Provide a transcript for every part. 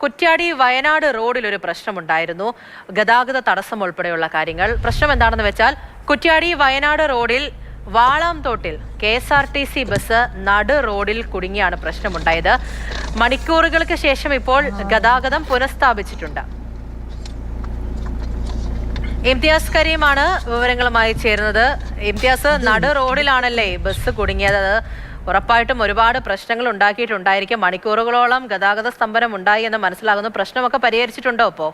കുറ്റ്യാടി വയനാട് റോഡിൽ ഒരു പ്രശ്നമുണ്ടായിരുന്നു. ഗതാഗത തടസ്സം ഉൾപ്പെടെയുള്ള കാര്യങ്ങൾ. പ്രശ്നം എന്താണെന്ന് വെച്ചാൽ കുറ്റ്യാടി വയനാട് റോഡിൽ വാളാംതോട്ടിൽ KSRTC ബസ് നടു റോഡിൽ കുടുങ്ങിയാണ് പ്രശ്നമുണ്ടായത്. മണിക്കൂറുകൾക്ക് ശേഷം ഇപ്പോൾ ഗതാഗതം പുനഃസ്ഥാപിച്ചിട്ടുണ്ട്. ഇംതിയാസ് കരീമാണ് വിവരങ്ങളുമായി ചേരുന്നത്. ഇംതിയാസ്, നടു റോഡിലാണല്ലേ ബസ് കുടുങ്ങിയത്? ഉറപ്പായിട്ടും ഒരുപാട് പ്രശ്നങ്ങൾ ഉണ്ടാക്കിയിട്ടുണ്ടായിരിക്കും. മണിക്കൂറുകളോളം ഗതാഗത സ്തംഭനം ഉണ്ടായി എന്ന് മനസ്സിലാകുന്നു. പ്രശ്നമൊക്കെ പരിഹരിച്ചിട്ടുണ്ടോ ഇപ്പോ?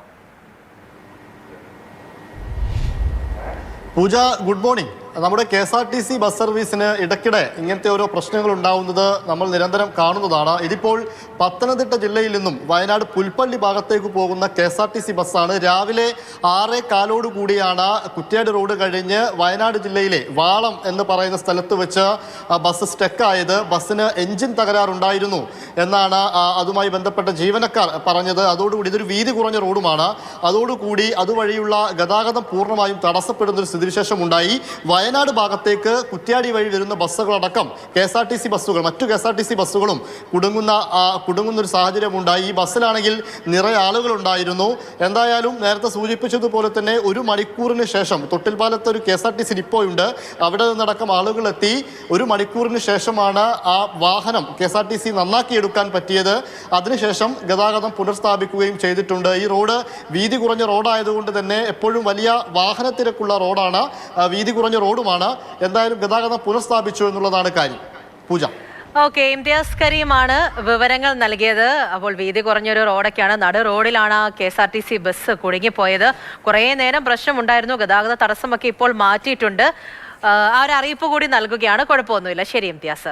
പൂജ, ഗുഡ് മോർണിംഗ്. നമ്മുടെ KSRTC ബസ് സർവീസിന് ഇടയ്ക്കിടെ ഇങ്ങനത്തെ ഓരോ പ്രശ്നങ്ങൾ ഉണ്ടാവുന്നത് നമ്മൾ നിരന്തരം കാണുന്നതാണ്. ഇതിപ്പോൾ പത്തനംതിട്ട ജില്ലയിൽ നിന്നും വയനാട് പുൽപ്പള്ളി ഭാഗത്തേക്ക് പോകുന്ന KSRTC ബസ്സാണ്. രാവിലെ 6:15 കൂടിയാണ് കുറ്റ്യാടി റോഡ് കഴിഞ്ഞ് വയനാട് ജില്ലയിലെ വാളം എന്ന് പറയുന്ന സ്ഥലത്ത് വെച്ച് ബസ് സ്റ്റക്കായത്. ബസ്സിന് എഞ്ചിൻ തകരാറുണ്ടായിരുന്നു എന്നാണ് അതുമായി ബന്ധപ്പെട്ട ജീവനക്കാർ പറഞ്ഞത്. അതോടുകൂടി ഇതൊരു വീതി കുറഞ്ഞ റോഡുമാണ്. അതോടുകൂടി അതുവഴിയുള്ള ഗതാഗതം പൂർണ്ണമായും തടസ്സപ്പെടുന്നൊരു സ്ഥിതിവിശേഷം ഉണ്ടായി. വയനാട് ഭാഗത്തേക്ക് കുറ്റ്യാടി വഴി വരുന്ന ബസ്സുകളടക്കം KSRTC ബസ്സുകൾ, മറ്റു KSRTC ബസ്സുകളും കുടുങ്ങുന്നൊരു സാഹചര്യമുണ്ടായി. ഈ ബസ്സിലാണെങ്കിൽ നിറയെ ആളുകളുണ്ടായിരുന്നു. എന്തായാലും നേരത്തെ സൂചിപ്പിച്ചതുപോലെ തന്നെ 1 മണിക്കൂറിന് ശേഷം തൊട്ടിൽപ്പാലത്ത് ഒരു KSRTC ഡിപ്പോയുണ്ട്. അവിടെ നിന്നടക്കം ആളുകൾ എത്തി. 1 മണിക്കൂറിന് ശേഷമാണ് ആ വാഹനം KSRTC നന്നാക്കിയെടുക്കാൻ പറ്റിയത്. അതിനുശേഷം ഗതാഗതം പുനഃസ്ഥാപിക്കുകയും ചെയ്തിട്ടുണ്ട്. ഈ റോഡ് വീതി കുറഞ്ഞ റോഡായതുകൊണ്ട് തന്നെ എപ്പോഴും വലിയ വാഹനത്തിരക്കുള്ള റോഡാണ്, വീതി കുറഞ്ഞ റോഡുമാണ്. എന്തായാലും ഗതാഗതം പുനഃസ്ഥാപിച്ചു എന്നുള്ളതാണ് കാര്യം. പൂജ. ഓക്കെ, ഇംതിയാസ് കരീമാണ് വിവരങ്ങൾ നൽകിയത്. അപ്പോൾ വീതി കുറഞ്ഞൊരു റോഡൊക്കെയാണ്, നടു റോഡിലാണ് KSRTC ബസ് കുടുങ്ങിപ്പോയത്. കുറേ നേരം പ്രശ്നമുണ്ടായിരുന്നു. ഗതാഗത തടസ്സമൊക്കെ ഇപ്പോൾ മാറ്റിയിട്ടുണ്ട്. ആ ഒരു അറിയിപ്പ് കൂടി നൽകുകയാണ്. കുഴപ്പമൊന്നുമില്ല. ശരി ഇംതിയാസ്.